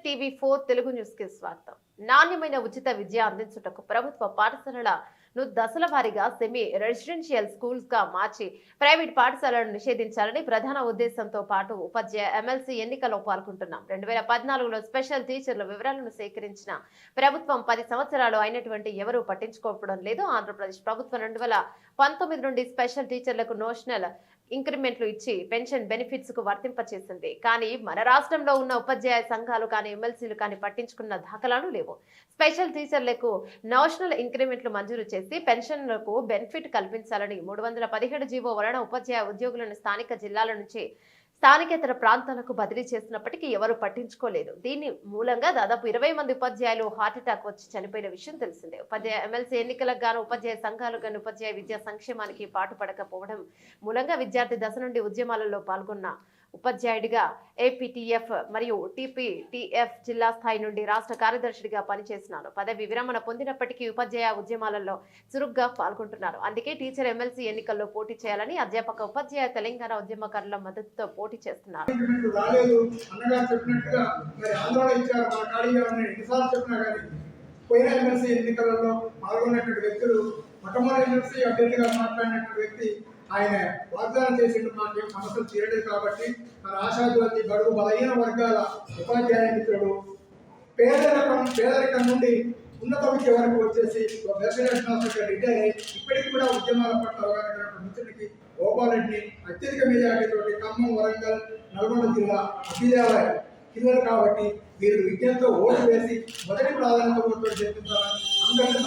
టీవీ4 Telugu news కి స్వాగతం. నాణ్యమైన ఉచిత విద్య అందించుటకు ప్రభుత్వ పాఠశాలలను దశల వారీగా సెమీ రెసిడెన్షియల్ స్కూల్స్ గా మార్చి ప్రైవేట్ పాఠశాలను నిషేధించాలని ప్రధాన ఉద్దేశంతో పాటు ఉపాధ్యాయ ఎమ్మెల్సీ ఎన్నికల్లో పాల్గొంటున్నాం. 2014లో స్పెషల్ టీచర్ల వివరాలను సేకరించిన ప్రభుత్వం 10 సంవత్సరాలు అయినటువంటి ఎవరూ పట్టించుకోవడం లేదు. ఆంధ్రప్రదేశ్ ప్రభుత్వం 2019 నుండి స్పెషల్ టీచర్లకు నోషనల్ ఇంక్రిమెంట్లు ఇచ్చి పెన్షన్ బెనిఫిట్స్ కు వర్తింపచేసింది. కానీ మన రాష్ట్రంలో ఉన్న ఉపాధ్యాయ సంఘాలు కానీ ఎమ్మెల్సీలు కానీ పట్టించుకున్న దాఖలాలు లేవు. స్పెషల్ టీచర్లకు నోషనల్ ఇంక్రిమెంట్లు మంజూరు చేసి పెన్షన్లకు బెనిఫిట్ కల్పించాలని 317 జీవో వలన ఉపాధ్యాయ ఉద్యోగులను స్థానిక జిల్లాల నుంచి స్థానికేతర ప్రాంతాలకు బదిలీ చేసినప్పటికీ ఎవరు పట్టించుకోలేదు. దీని మూలంగా దాదాపు 20 మంది ఉపాధ్యాయులు హార్ట్అటాక్ వచ్చి చనిపోయిన విషయం తెలిసిందే. ఉపాధ్యాయ ఎమ్మెల్సీ ఎన్నికలకు గాను ఉపాధ్యాయ సంఘాలు గాను ఉపాధ్యాయ విద్యా సంక్షేమానికి పాటుపడకపోవడం మూలంగా విద్యార్థి దశ నుండి ఉద్యమాలలో పాల్గొన్న ఉపాధ్యాయుడిగా ఏపీటీఎఫ్ మరియు టీపీటీఎఫ్ జిల్లా స్థాయి నుండి రాష్ట్ర కార్యదర్శిగా పనిచేసినారు. పదవి విరమణ పొందినప్పటికీ ఉపాధ్యాయ ఉద్యమాలలో చురుగ్గా పాల్గొంటున్నారు. అందుకే టీచర్ ఎమ్మెల్సీ ఎన్నికల్లో పోటీ చేయాలని అధ్యాపక ఉపాధ్యాయ తెలంగాణ ఉద్యమకారుల మద్దతుతో పోటీ చేస్తున్నారు. ఆయన వాగ్దానం చేసిన మాకేం సమస్యలు తీరలేదు కాబట్టి మన ఆశాజ్యోతి బడుగు బలహీన వర్గాల ఉపాధ్యాయ మిత్రుడు పేదరికం నుండి ఉన్నత విద్య వరకు వచ్చేసి రిటైర్ అయ్యి ఇప్పటికి కూడా ఉద్యమాల పట్ల అవగాహన మిత్రుడికి గోపాలరెడ్డిని అత్యధిక మెజార్టీతోటి ఖమ్మం, వరంగల్, నల్గొండ జిల్లా అభ్యుదయాల జిల్లాలు కాబట్టి మీరు విద్యతో ఓటు వేసి మొదటి ప్రాధాన్యత ఓటు చేపించాలని అందరినీ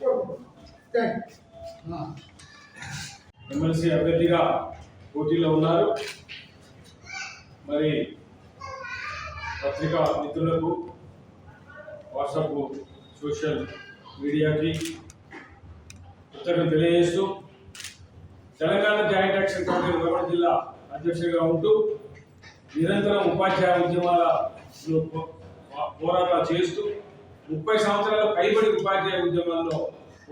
కోరుకుంటున్నాను. ఎమ్మెల్సీ అభ్యర్థిగా పోటీలో ఉన్నారు. మరి పత్రికా మిత్రులకు, వాట్సాప్, సోషల్ మీడియాకి ఉత్తరం తెలియజేస్తూ Telangana joint action committee Nalgonda జిల్లా అధ్యక్షుడిగా ఉంటూ నిరంతరం ఉపాధ్యాయ ఉద్యమాలలో పోరాటాలు చేస్తూ 30 సంవత్సరాల పైబడి ఉపాధ్యాయ ఉద్యమాల్లో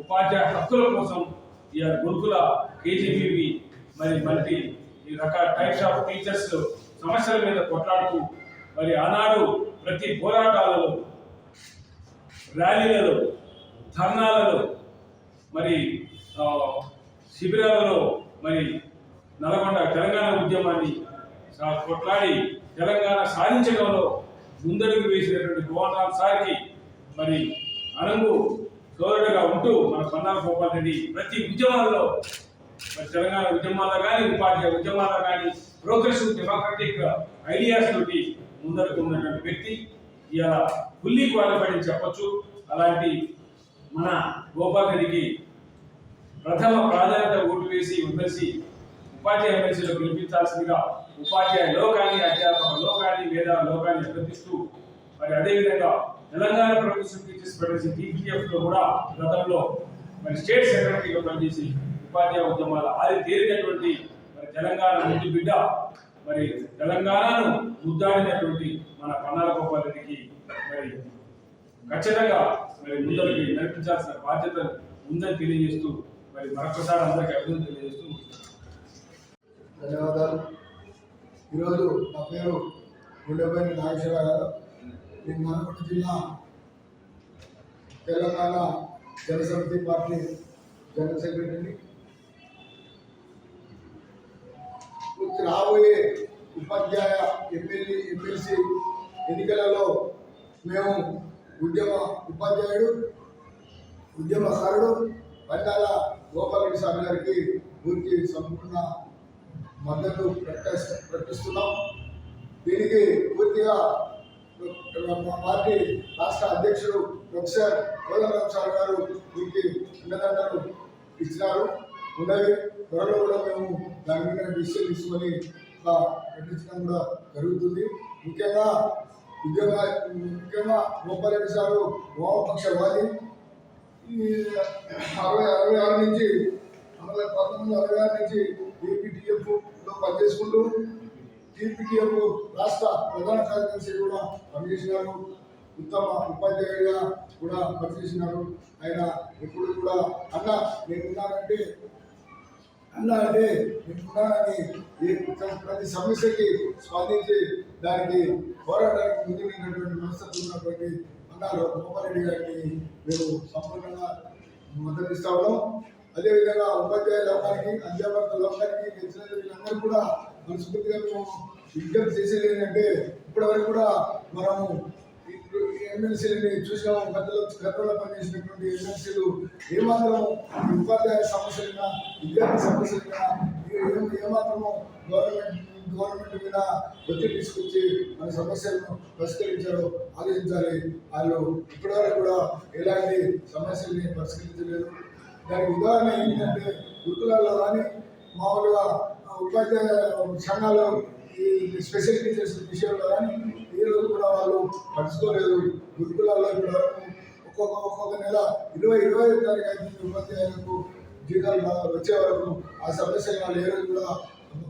ఉపాధ్యాయ హక్కుల కోసం గురుకుల కేజీబీవి మరి మల్టీ ఈ రకాల టైప్స్ ఆఫ్ టీచర్స్ సమస్యల మీద కొట్లాడుతూ మరి ఆనాడు ప్రతి పోరాటాలలో, ర్యాలీలలో, ధర్నాలలో, మరి శిబిరాలలో మరి నల్గొండ తెలంగాణ ఉద్యమాన్ని కొట్లాడి తెలంగాణ సాధించడంలో ముందడుగు వేసినటువంటి గోవర్ధన్ సార్కి మరి అనంగు సోదరుడుగా ఉంటూ మన పన్నాల గోపాల్ రెడ్డి ప్రతి ఉద్యమాల్లో మరి తెలంగాణ ఉద్యమాల్లో కానీ ఉపాధ్యాయ ఉద్యమాల్లో కానీ ప్రోగ్రెసివ్ డెమోక్రటిక్ ఐడియాస్ తోటి ముందరకు ఉన్నటువంటి వ్యక్తి ఇలా ఫుల్లీ క్వాలిఫైడ్ అని చెప్పొచ్చు. అలాంటి మన గోపాల్ రెడ్డికి ప్రథమ ప్రాధాన్యత ఓటు వేసి ఎమ్మెల్సీ ఉపాధ్యాయ ఎమ్మెల్సీలో గెలిపించాల్సిందిగా ఉపాధ్యాయ లోకాన్ని, అధ్యాపక లోకాన్ని, మేధా లోకాన్ని అభ్యర్థిస్తూ మరి అదేవిధంగా Telangana professional teachers federation TPF లో కూడా గతంలో మరి స్టేట్ సెక్రటరీగా పనిచేసి ఉపాధ్యాయ ఉద్యమాల ఆది తేలినటువంటి మరి తెలంగాణ ముందు బిడ్డ, మరి తెలంగాణను ముద్దాడినటువంటి మన పన్నాల గోపాల్ రెడ్డికి మరి ఖచ్చితంగా మరి ముందరికి నడిపించాల్సిన బాధ్యత ఉందని తెలియజేస్తూ మరి మరొకసారి అందరికీ అభివృద్ధి తెలియజేస్తూ ధన్యవాదాలు. ఈరోజు నా పేరు గుండెపల్లి నాగేశ్వరరావు గారు. నేను నల్గొండ జిల్లా తెలంగాణ జనసమితి పార్టీ జనరల్ సెక్రటరీని. రాబోయే ఉపాధ్యాయ ఎమ్మెల్సీ ఎన్నికలలో మేము ఉద్యమకారుడు పన్నాల గోపాల్ రెడ్డి సార్ గారికి పూర్తి సంపూర్ణ మద్దతు ప్రకటిస్తున్నాం. దీనికి పూర్తిగా మా పార్టీ రాష్ట్ర అధ్యక్షుడు ప్రొఫెసర్ కోదండరామ్ సార్ గారు దీనికి అండదండలు ఇచ్చినారు. ఉన్నది త్వరలో కూడా మేము దాని మీద డిసిషన్ తీసుకొని ప్రకటించడం కూడా జరుగుతుంది. ముఖ్యంగా గోపాల్ రెడ్డి సారు వామపక్షవాది. 1966 నుంచి ఏపీటీఎఫ్లో పనిచేసుకుంటూ టీపీటీఎఫ్ రాష్ట్ర ప్రధాన కార్యదర్శి కూడా పనిచేసినారు. ఉత్తమ ఉపాధ్యాయుడిగా కూడా పనిచేసినారు. ఆయన ఎప్పుడు కూడా అన్న నేనున్నానంటే అన్నా అంటే మీకున్నానని ఈ ప్రతి సమస్యకి స్పందించి దానికి పోరాటానికి ముందుకున్నటువంటి మనస్తత్వం ఉన్నటువంటి అన్నారు గోపాలరెడ్డి గారిని మేము సంపూర్ణంగా మద్దతు ఇస్తా ఉన్నాం. అదేవిధంగా ఉపాధ్యాయుల లోకానికి, అధ్యాపకుల లోకానికి, లెక్చరర్లు వీళ్ళందరూ కూడా మనస్ఫూర్తిగా మేము విజ్ఞప్తి చేసేది ఏంటంటే ఇప్పటివరకు కూడా మనము ఎమ్మెల్సీలని చూసినాము. గతంలో పనిచేసినటువంటి ఎమ్మెల్సీలు ఏమాత్రం ఉపాధ్యాయ సమస్యలైనా, విద్యార్థి సమస్యలైనా ఏమాత్రము గవర్నమెంట్ మీద ఒత్తిడి తీసుకొచ్చి మన సమస్యలను పరిష్కరించారో ఆలోచించాలి. వాళ్ళు ఇప్పటివరకు కూడా ఎలాంటి సమస్యల్ని పరిష్కరించలేదు. దానికి ఉదాహరణ ఏంటంటే గురుకులాల్లో కానీ మామూలుగా ఉపాధ్యాయ సంఘాలు ఈ స్పెషల్ టీచర్స్ విషయంలో కానీ ఈ రోజు కూడా వాళ్ళు పట్టించుకోలేదు. గురుకులాల్లో కూడా ఒక్కొక్క నెల 25 తారీఖు అయితే ఉపాధ్యాయులకు జీతాలు వచ్చే వరకు ఆ సమస్యలు వాళ్ళు ఏ రోజు కూడా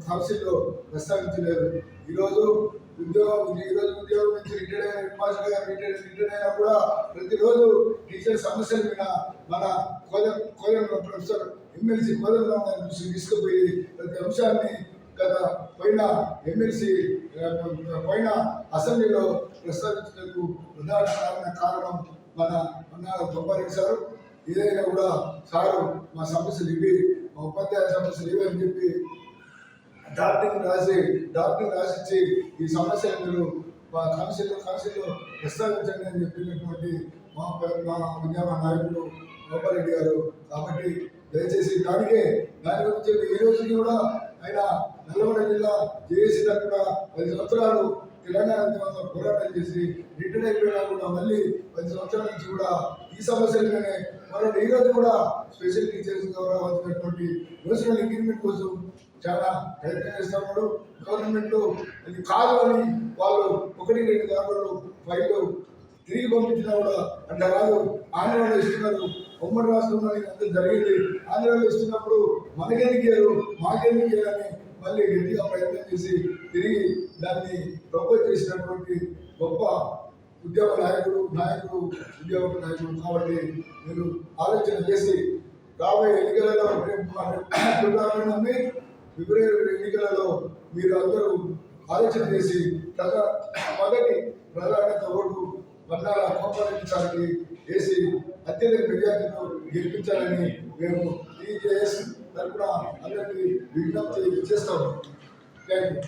కౌన్సిల్లో ప్రస్తావించలేదు. ఈరోజు ఉద్యోగం నుంచి రిటైర్ అయిన హెడ్ మాస్టర్ గారు రిటైర్ అయినా కూడా ప్రతిరోజు టీచర్ సమస్యల మీద మన కోదం ప్రొఫెసర్ ఎమ్మెల్సీ కోదండరామ్ గారి దృష్టికి తీసుకుపోయి ప్రతి అంశాన్ని గత పోయిన అసెంబ్లీలో ప్రస్తావించినందుకు ప్రధాన కారణం మన గోపాలరెడ్డి సారు. ఏదైనా కూడా సారు మా సమస్యలు ఇవి, మా ఉపాధ్యాయ సమస్యలు ఇవి అని చెప్పి డాక్టరింగ్ రాసిచ్చి ఈ సమస్యలు మీరు మా కౌన్సిల్లో ప్రస్తావించండి అని చెప్పినటువంటి మా ఉద్యమ నాయకుడు గోపాలరెడ్డి గారు. కాబట్టి దయచేసి దాని గురించి ఈ రోజుకి కూడా ఆయన నల్గొండ జిల్లా జేఏసీ తరఫున 10 సంవత్సరాలు తెలంగాణ పోరాటం చేసి రిటైర్ అయిపోయినా కూడా మళ్ళీ 10 సంవత్సరాల నుంచి కూడా ఈ సమస్యలనే మరొక ఈ రోజు కూడా స్పెషల్ టీచర్స్ గౌరవించినటువంటి నేషనల్ ఇంక్రిమెంట్ కోసం చాలా ప్రయత్నం చేస్తున్నారు. గవర్నమెంట్ అది కాదు అని వాళ్ళు 1-2 గవర్నమెంట్లు ఫైళ్ళు తిరిగి పంపించినా కూడా అంటే కాదు ఆంధ్రలో ఇస్తున్నారు. ఉమ్మడి రాష్ట్రంలో అంతా జరిగింది. ఆంధ్రలో ఇస్తున్నప్పుడు మనకెందుకు ఇయ్యారు, మాకెందుకు ఇయ్యారని మళ్ళీ గట్టిగా ప్రయత్నం చేసి తిరిగి దాన్ని ప్రపోజ్ చేసినటువంటి గొప్ప ఉద్యోగ నాయకుడు కాబట్టి మీరు ఆలోచన చేసి రాబోయే ఎన్నికలలో ఫిబ్రవరి ఎన్నికలలో మీరు అందరూ ఆలోచన చేసి మొదటి ప్రాధాన్యత ఓటు బండాల గోపాలరెడ్డి సార్కి వేసి అత్యధిక మెజార్టీతో గెలిపించాలని మేము టీజేఎస్ తరఫున అందరికీ విజ్ఞప్తి చేస్తాము. Thank you.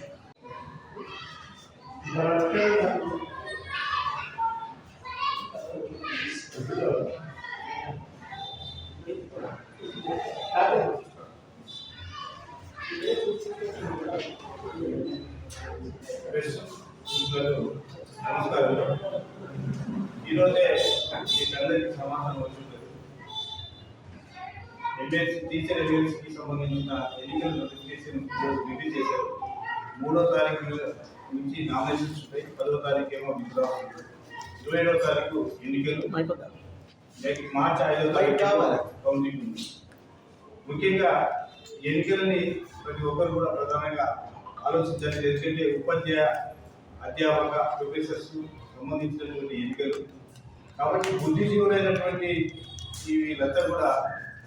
నమస్కారం. ఈరోజే మీకందరికీ సమాధానం వచ్చింది. టీచర్ ఎమ్మెల్సీకి సంబంధించిన ఎన్నికల నోటిఫికేషన్ రిలీజ్ చేశారు. 3వ తారీఖు నుంచి నామినేషన్స్ ఉంటాయి, 10వ తారీఖు ఏమో విత్డ్రా ఉంటుంది, 27వ తారీఖు ఎన్నికలు, మార్చి 5వ తారీఖు కౌంటింగ్ ఉంది. ముఖ్యంగా ఎన్నికలని ప్రతి ఒక్కరు కూడా ప్రధానంగా ఆలోచించాలి. ఎందుకంటే ఉపాధ్యాయ, అధ్యాపక, ప్రొఫెసర్స్ సంబంధించినటువంటి ఎన్నికలు కాబట్టి బుద్ధిజీవులైనటువంటి వీళ్ళంతా కూడా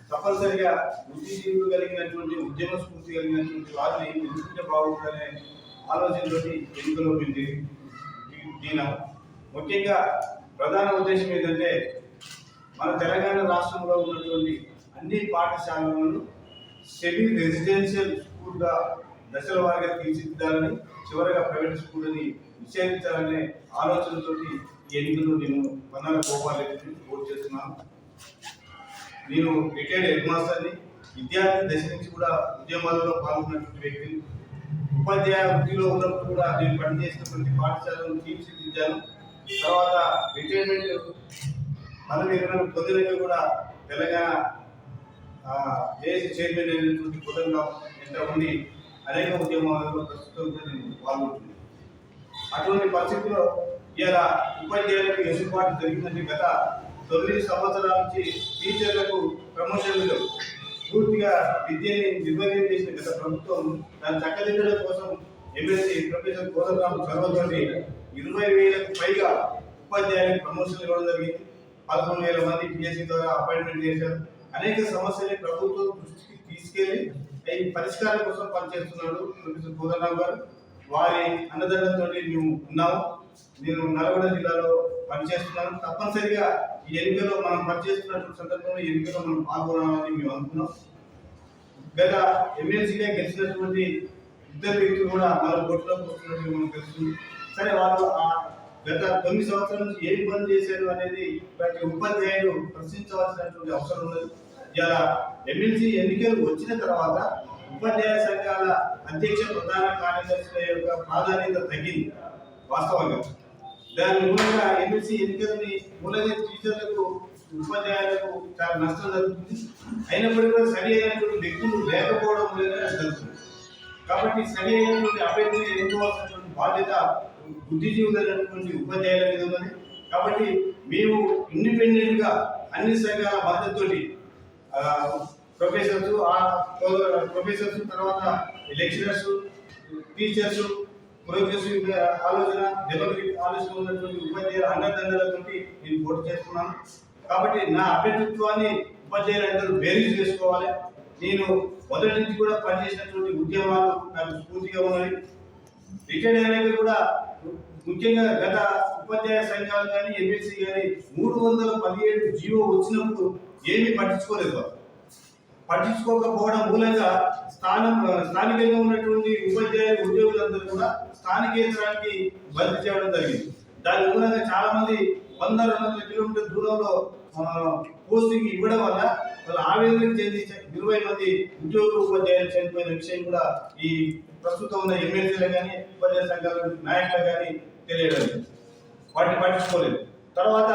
తప్పనిసరిగా బుద్ధిజీవులు కలిగినటువంటి ఉద్యమ స్ఫూర్తి కలిగినటువంటి వారిని ఎన్నుకుంటే బాగుంటుందనే ఆలోచనతో ఎన్నికల్లో దిగినాం. ముఖ్యంగా ప్రధాన ఉద్దేశం ఏంటంటే మన తెలంగాణ రాష్ట్రంలో ఉన్నటువంటి అన్ని పాఠశాలలను సెమీ రెసిడెన్షియల్ స్కూల్గా దశల వారీగా తీర్చిదిద్దాలని, చివరిగా ప్రైవేట్ స్కూల్ని నిషేధించాలనే ఆలోచనతో ఈ ఎన్నికల్లో నేను బండాల గోపాలరెడ్డిని ఓటు చేస్తున్నాను. నేను రిటైర్డ్ హెడ్ మాస్టర్ని, విద్యార్థి దశ నుంచి కూడా ఉద్యమాలలో పాల్గొన్నటువంటి వ్యక్తిని. ఉపాధ్యాయ వృత్తిలో ఉన్నప్పుడు కూడా నేను పనిచేసినటువంటి పాఠశాలను తీర్చిదిద్దాను. తర్వాత రిటైర్మెంట్ పదవి పొందినగా కూడా తెలంగాణ జేఏసీ చైర్మన్ అయినటువంటి కోదండరామ్ ఎంత ఉండి అనేక ఉద్యమాలలో ప్రస్తుతం కూడా నేను పాల్గొంటున్నాను. అటువంటి పరిస్థితుల్లో ఇలా ఉపాధ్యాయులకు వెసులుబాటు జరిగిందంటే గత 9 సంవత్సరాల నుంచి టీచర్లకు ప్రమోషన్లు పూర్తిగా విద్యని నిర్వహణ చేసిన గత ప్రభుత్వం దాన్ని చక్కదిద్దడం కోసం ఎమ్మెల్సీ ప్రొఫెసర్ కోదండరామ్ చొరవతోటి 20,000కు పైగా ఉపాధ్యాయులకు ప్రమోషన్లు ఇవ్వడం జరిగింది. 11,000 మంది టీఎస్సీ ద్వారా అపాయింట్మెంట్ చేశారు. అనేక సమస్యల్ని ప్రభుత్వం దృష్టికి తీసుకెళ్లి ఈ పరిష్కారం కోసం పనిచేస్తున్నాడు ప్రొఫెసర్ కోదండరాం గారు. వారి అన్నదండలతో మేము ఉన్నాము. నేను నల్గొండ జిల్లాలో పనిచేస్తున్నాను. తప్పనిసరిగా ఈ ఎన్నికల్లో మనం పనిచేస్తున్నటువంటి సందర్భంలో ఈ ఎన్నికల్లో మనం పాల్గొనాలని మేము అనుకున్నాం. గత ఎమ్మెల్సీగా గెలిచినటువంటి ఇద్దరు వ్యక్తులు కూడా మన బొట్టులోకి వస్తున్నట్టు మనకు తెలుస్తుంది. సరే, వాళ్ళు గత 9 సంవత్సరాల నుంచి ఏం పని చేశారు అనేది ప్రతి ఉపాధ్యాయుడు ప్రశ్నించవలసినటువంటి అవసరం ఉన్నది. ఇలా ఎమ్మెల్సీ ఎన్నికలు వచ్చిన తర్వాత ఉపాధ్యాయ సంఘాల అధ్యక్ష ప్రధాన కార్యదర్శుల యొక్క ప్రాధాన్యత తగ్గింది వాస్తవంగా. దాని మూలంగా ఎమ్మెల్సీ ఎన్నికలని మూలంగా టీచర్లకు ఉపాధ్యాయులకు చాలా నష్టం జరుగుతుంది. అయినప్పటికీ కూడా సరి అయినటువంటి వ్యక్తులు లేకపోవడం మూలంగా జరుగుతుంది. కాబట్టి సరి అయినటువంటి అభ్యర్థిని ఎన్నుకోవాల్సినటువంటి బాధ్యత బుద్ధిజీవులైనటువంటి ఉపాధ్యాయుల మీద ఉన్నది. కాబట్టి మేము ఇండిపెండెంట్ గా అన్ని సంఘాల మద్దతుతోటి ప్రొఫెసర్స్ తర్వాత లెక్చరర్స్, టీచర్స్, ప్రోగ్రెసివ్ ఆలోచన, డెమోక్రటిక్ ఆలోచన ఉన్నటువంటి ఉపాధ్యాయుల అండదండలతో నేను పోటీ చేస్తున్నాను. కాబట్టి నా అభ్యర్థిత్వాన్ని ఉపాధ్యాయులందరూ బేరీజ్ చేసుకోవాలి. నేను మొదటి నుంచి కూడా పనిచేసినటువంటి ఉద్యమాలు నాకు స్ఫూర్తిగా ఉన్నాయి. రిటైర్డ్ అయినాక కూడా ముఖ్యంగా గత ఉపాధ్యాయ సంఘాలు కానీ ఎమ్మెల్సీ కానీ 317 జీవో వచ్చినప్పుడు ఏమీ పట్టించుకోలేదు. పట్టించుకోకపోవడం మూలంగా స్థానికంగా ఉన్నటువంటి ఉపాధ్యాయ ఉద్యోగులందరూ కూడా స్థానికేతరానికి బదిలీ చేయడం జరిగింది. దాని మూలంగా చాలా మంది 100-200 కిలోమీటర్ల దూరంలో పోస్టింగ్ ఇవ్వడం వల్ల వాళ్ళు ఆవేదన చెంది 20 మంది ఉద్యోగులు ఉపాధ్యాయులు చనిపోయిన విషయం కూడా ఈ ప్రస్తుతం ఉన్న ఎమ్మెల్సీలు కానీ ఉపాధ్యాయ సంఘాల నాయకులు కానీ తెలియడం వాటిని పట్టించుకోలేదు. తర్వాత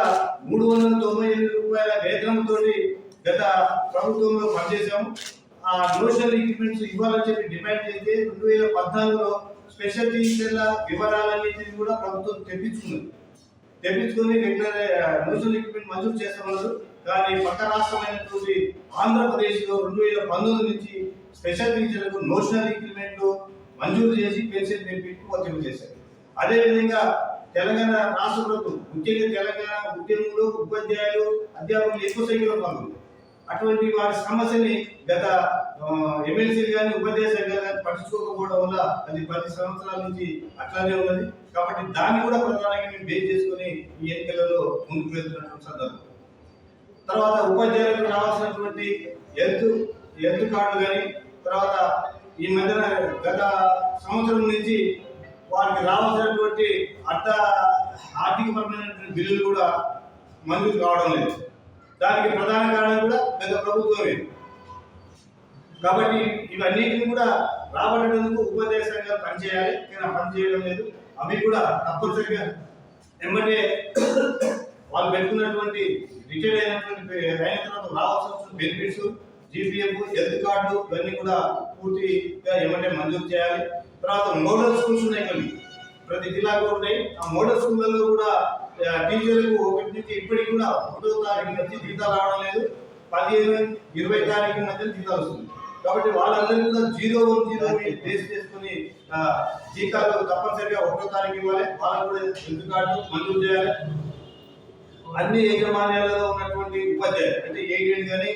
398 రూపాయల వేతనంతో గత ప్రభుత్వంలో పనిచేశాము. ఆ నోషనల్ ఇంక్రిమెంట్స్ ఇవ్వాలని చెప్పి డిమాండ్ చేస్తే 2014లో స్పెషల్ టీచర్ల వివరాలన్నింటినీ కూడా ప్రభుత్వం తెప్పించుకుని రెగ్యులర్ నోషనల్ ఇంక్రిమెంట్ మంజూరు చేస్తున్నారు. కానీ పక్క రాష్ట్రమైనటువంటి ఆంధ్రప్రదేశ్లో 2019 నుంచి స్పెషల్ టీచర్లకు నోషనల్ ఇంక్రిమెంట్ మంజూరు చేసి పెన్షన్ బెనిఫిట్ వర్తింపజేశారు. అదేవిధంగా తెలంగాణ రాష్ట్ర ప్రభుత్వం ముఖ్యంగా తెలంగాణ ఉద్యమంలో ఉపాధ్యాయులు అధ్యాపకులు ఎక్కువ సంఖ్యలో పాల్గొన్నారు. అటువంటి వారి సమస్యని గత ఎమ్మెల్సీలు కానీ ఉపాధ్యాయ సంఘాలు కానీ పట్టించుకోకపోవడం వల్ల అది 10 సంవత్సరాల నుంచి అట్లానే ఉన్నది. కాబట్టి దాన్ని కూడా ప్రధానంగా మేము బేస్ చేసుకుని ఈ ఎన్నికలలో ముందుకు వెళ్తున్నటువంటి సందర్భం. తర్వాత ఉపాధ్యాయులకు రావాల్సినటువంటి హెల్త్ కార్డు కానీ తర్వాత ఈ మధ్యన గత సంవత్సరం నుంచి వారికి రావాల్సినటువంటి ఆర్థికపరమైనటువంటి బిల్లులు కూడా మంజూరు కావడం లేదు. దానికి ప్రధాన కారణం కూడా గత ప్రభుత్వమే. కాబట్టి ఇవన్నిటిని కూడా రాబట్టేందుకు ఉపాధ్యాయ సంఘాలు పనిచేయాలి, కానీ పనిచేయడం లేదు. అవి కూడా తప్పనిసరిగా ఏమంటే వాళ్ళు పెట్టుకున్నటువంటి రిటైర్ అయిన తర్వాత రావాల్సిన బెనిఫిట్స్, జీపీఎఫ్, హెల్త్ కార్డు ఇవన్నీ కూడా పూర్తిగా ఏమంటే మంజూరు చేయాలి. తర్వాత మోడల్ స్కూల్స్ ఉన్నాయి, కొన్ని ప్రతి జిల్లాకు ఉంటాయి. ఆ మోడల్ స్కూళ్ళలో కూడా టీచర్లకు 1 నుంచి ఇప్పటికి కూడా 1వ తారీఖు నుంచి జీతాలు రావడం లేదు. 15-20 తారీఖు మధ్య జీతాలు వస్తుంది. కాబట్టి వాళ్ళందరినీ కూడా 010 బేస్ చేసుకుని జీతాలు తప్పనిసరిగా 1వ తారీఖు ఇవ్వాలి. వాళ్ళకు కూడా హెల్త్ కార్డు మంజూరు చేయాలి. అన్ని యాజమాన్యాలలో ఉన్నటువంటి ఉపాధ్యాయులు అంటే ఎయిడెడ్ కానీ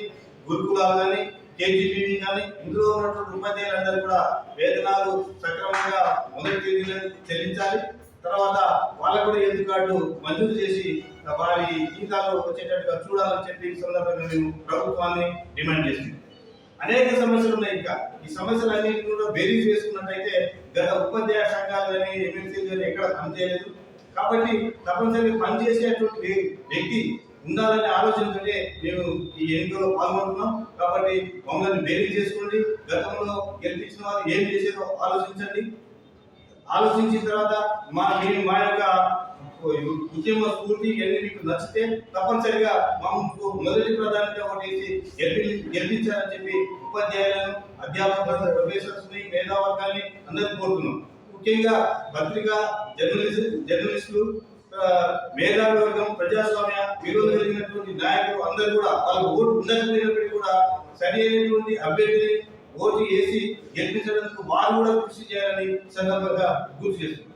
గురుకులాలు కానీ కేజీబీవీ కానీ ఇందులో ఉన్నటువంటి ఉపాధ్యాయులందరూ కూడా వేతనాలు సక్రమంగా మొదటి తేదీలో చెల్లించాలి. తర్వాత వాళ్ళకు కూడా హెల్త్ కార్డు మంజూరు చేసి వారి జీతాలు వచ్చేటట్టుగా చూడాలని చెప్పి ఈ సందర్భంగా మేము ప్రభుత్వాన్ని డిమాండ్ చేస్తున్నాం. అనేక సమస్యలు ఉన్నాయి. ఇంకా ఈ సమస్యలన్నింటినీ కూడా బేరీజ్ చేసుకున్నట్టయితే గత ఉపాధ్యాయ సంఘాలు కానీ ఎమ్మెల్సీలు కానీ ఎక్కడ పనిచేయలేదు. కాబట్టి తప్పనిసరిగా పనిచేసేటువంటి వ్యక్తి ఉండాలనే ఆలోచనతోనే మేము ఈ ఎన్నికల్లో పాల్గొంటున్నాం. కాబట్టి మమ్మల్ని బేరీ చేసుకోండి. గతంలో గెలిపించిన వారు ఏం చేసేదో ఆలోచించండి. ఆలోచించిన తర్వాత మా యొక్క ఉద్యమ స్ఫూర్తి ఇవన్నీ మీకు నచ్చితే తప్పనిసరిగా మాకు మొదటి ప్రాధాన్యత ఒకటి గెలిపించాలని చెప్పి ఉపాధ్యాయులను, అధ్యాపకులను, ప్రొఫెసర్స్ని, మేధావర్గాన్ని అందరినీ కోరుతున్నాం. ముఖ్యంగా పత్రికా జర్నలిస్టులు, మేధావి వర్గం, ప్రజాస్వామ్య విరోధం కలిగినటువంటి నాయకులు అందరూ కూడా వాళ్ళకు ఓటు ఉండకపోయినప్పటికీ కూడా సరి అయినటువంటి అభ్యర్థిని ఓటు వేసి గెలిపించడానికి వారు కూడా కృషి చేయాలని సందర్భంగా గుర్తు చేస్తున్నారు.